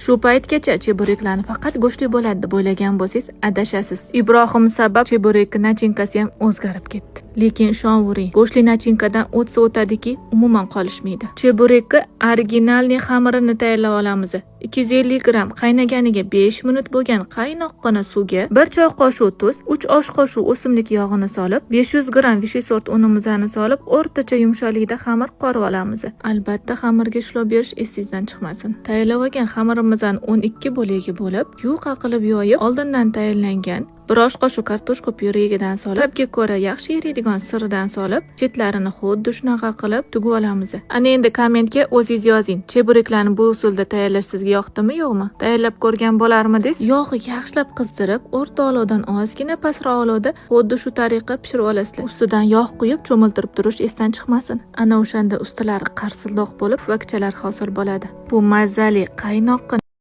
Shu paytgacha chebureklarni faqat go'shtli bo'ladi deb o'ylagan bo'lsangiz, adashasiz. Ibrohim sabab cheburekning nachinkasi ham o'zgarib ketdi. Lekin ishonavering, go'shtli nachinkadan o'tsa o'tadiki, umuman qolishmaydi. Cheburekni originalniy xamirini tayyorlab olamiz. 250 gram qaynaganiga 5 minut bo'lgan qaynoqqina suvga 1 choy qoshiq tuz, 3 osh qoshiq o'simlik yog'ini solib, 500 gram vishi sort unimizni solib, o'rtacha yumshoqlikda xamir qorib olamiz. Albatta, xamirga ishlov berish esingizdan chiqmasin. Tayyorlab olgan xamirimizni 12 bo'lakga bo'lib, yuqa qilib yoyib, oldindan tayyorlangan 1 osh qoshiq kartoshka pyuregidan solib, tabga ko'ra yaxshi eriydigan sirdan solib, chetlarini xuddi shunaqa qilib tugib olamiz. Ana endi kommentga o'zingiz yozing. Chebureklarni bu usulda tayyorlash sizga yoqdimi, yo'qmi? Tayyorlab ko'rgan bo'larmidingiz? Yog'i yaxshilab qizdirib, o'rta olovdan ozgina pastroq olovda xuddi shu tariqa pishirib olasizlar. Ustidan yog' quyib, cho'miltirib turish esdan chiqmasin. Ana o'shanda ustalari qarsildoq bo'lib, vakchalar hosil bo'ladi. Bu mazali qaynoq